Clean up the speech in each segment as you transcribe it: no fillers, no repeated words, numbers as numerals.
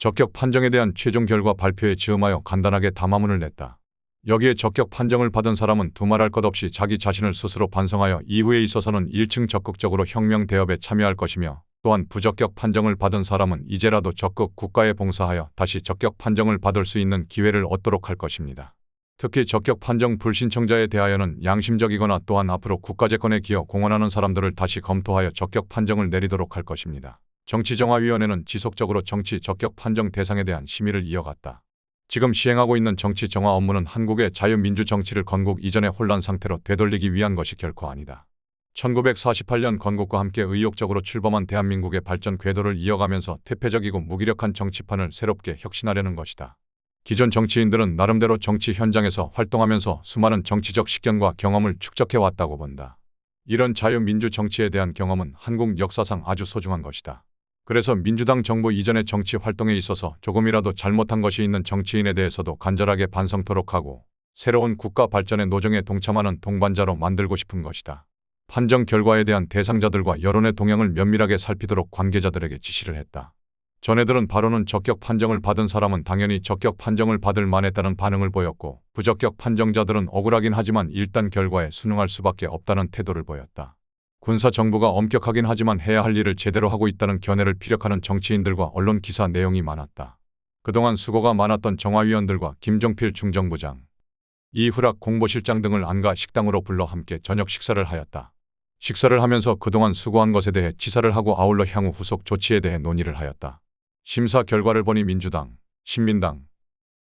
적격 판정에 대한 최종 결과 발표에 즈음하여 간단하게 담화문을 냈다. 여기에 적격 판정을 받은 사람은 두말할 것 없이 자기 자신을 스스로 반성하여 이후에 있어서는 1층 적극적으로 혁명 대업에 참여할 것이며, 또한 부적격 판정을 받은 사람은 이제라도 적극 국가에 봉사하여 다시 적격 판정을 받을 수 있는 기회를 얻도록 할 것입니다. 특히 적격 판정 불신청자에 대하여는 양심적이거나 또한 앞으로 국가재건에 기여 공헌하는 사람들을 다시 검토하여 적격 판정을 내리도록 할 것입니다. 정치정화위원회는 지속적으로 정치 적격 판정 대상에 대한 심의를 이어갔다. 지금 시행하고 있는 정치 정화 업무는 한국의 자유민주 정치를 건국 이전의 혼란 상태로 되돌리기 위한 것이 결코 아니다. 1948년 건국과 함께 의욕적으로 출범한 대한민국의 발전 궤도를 이어가면서 퇴폐적이고 무기력한 정치판을 새롭게 혁신하려는 것이다. 기존 정치인들은 나름대로 정치 현장에서 활동하면서 수많은 정치적 식견과 경험을 축적해왔다고 본다. 이런 자유민주 정치에 대한 경험은 한국 역사상 아주 소중한 것이다. 그래서 민주당 정부 이전의 정치 활동에 있어서 조금이라도 잘못한 것이 있는 정치인에 대해서도 간절하게 반성토록 하고 새로운 국가 발전의 노정에 동참하는 동반자로 만들고 싶은 것이다. 판정 결과에 대한 대상자들과 여론의 동향을 면밀하게 살피도록 관계자들에게 지시를 했다. 전해들은 바로는 적격 판정을 받은 사람은 당연히 적격 판정을 받을 만했다는 반응을 보였고, 부적격 판정자들은 억울하긴 하지만 일단 결과에 순응할 수밖에 없다는 태도를 보였다. 군사정부가 엄격하긴 하지만 해야 할 일을 제대로 하고 있다는 견해를 피력하는 정치인들과 언론 기사 내용이 많았다. 그동안 수고가 많았던 정화위원들과 김종필 중정부장, 이후락 공보실장 등을 안가 식당으로 불러 함께 저녁 식사를 하였다. 식사를 하면서 그동안 수고한 것에 대해 지사를 하고 아울러 향후 후속 조치에 대해 논의를 하였다. 심사 결과를 보니 민주당, 신민당,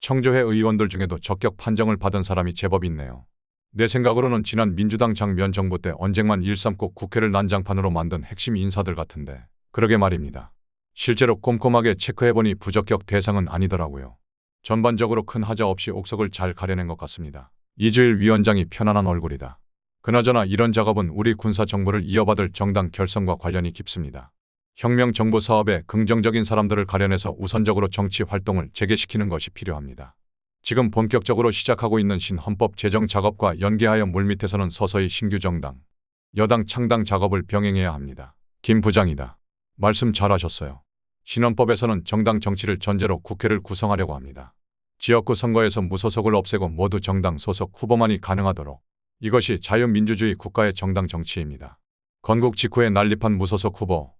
청조회 의원들 중에도 적격 판정을 받은 사람이 제법 있네요. 내 생각으로는 지난 민주당 장면 정부 때 언쟁만 일삼고 국회를 난장판으로 만든 핵심 인사들 같은데, 그러게 말입니다. 실제로 꼼꼼하게 체크해보니 부적격 대상은 아니더라고요. 전반적으로 큰 하자 없이 옥석을 잘 가려낸 것 같습니다. 이주일 위원장이 편안한 얼굴이다. 그나저나 이런 작업은 우리 군사정부를 이어받을 정당 결성과 관련이 깊습니다. 혁명 정부 사업에 긍정적인 사람들을 가려내서 우선적으로 정치 활동을 재개시키는 것이 필요합니다. 지금 본격적으로 시작하고 있는 신헌법 제정 작업과 연계하여 물밑에서는 서서히 신규 정당, 여당 창당 작업을 병행해야 합니다. 김 부장이다. 말씀 잘하셨어요. 신헌법에서는 정당 정치를 전제로 국회를 구성하려고 합니다. 지역구 선거에서 무소속을 없애고 모두 정당 소속 후보만이 가능하도록. 이것이 자유민주주의 국가의 정당 정치입니다. 건국 직후에 난립한 무소속 후보,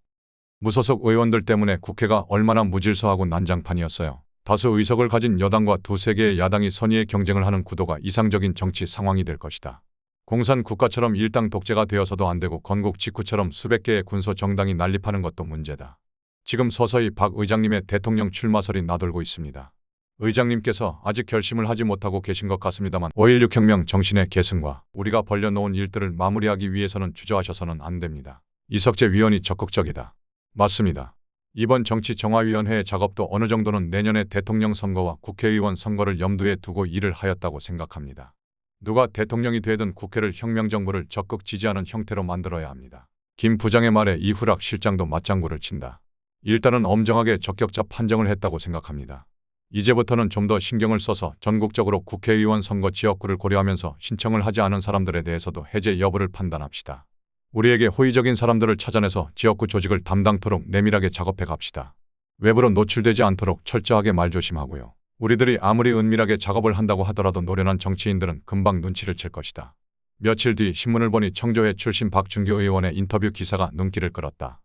무소속 의원들 때문에 국회가 얼마나 무질서하고 난장판이었어요. 다수 의석을 가진 여당과 두세 개의 야당이 선의의 경쟁을 하는 구도가 이상적인 정치 상황이 될 것이다. 공산 국가처럼 일당 독재가 되어서도 안 되고 건국 직후처럼 수백 개의 군소 정당이 난립하는 것도 문제다. 지금 서서히 박 의장님의 대통령 출마설이 나돌고 있습니다. 의장님께서 아직 결심을 하지 못하고 계신 것 같습니다만 5.16 혁명 정신의 계승과 우리가 벌려놓은 일들을 마무리하기 위해서는 주저하셔서는 안 됩니다. 이석재 위원이 적극적이다. 맞습니다. 이번 정치정화위원회의 작업도 어느 정도는 내년의 대통령 선거와 국회의원 선거를 염두에 두고 일을 하였다고 생각합니다. 누가 대통령이 되든 국회를 혁명정부를 적극 지지하는 형태로 만들어야 합니다. 김 부장의 말에 이후락 실장도 맞장구를 친다. 일단은 엄정하게 적격자 판정을 했다고 생각합니다. 이제부터는 좀 더 신경을 써서 전국적으로 국회의원 선거 지역구를 고려하면서 신청을 하지 않은 사람들에 대해서도 해제 여부를 판단합시다. 우리에게 호의적인 사람들을 찾아내서 지역구 조직을 담당토록 내밀하게 작업해 갑시다. 외부로 노출되지 않도록 철저하게 말조심하고요. 우리들이 아무리 은밀하게 작업을 한다고 하더라도 노련한 정치인들은 금방 눈치를 챌 것이다. 며칠 뒤 신문을 보니 청조회 출신 박준규 의원의 인터뷰 기사가 눈길을 끌었다.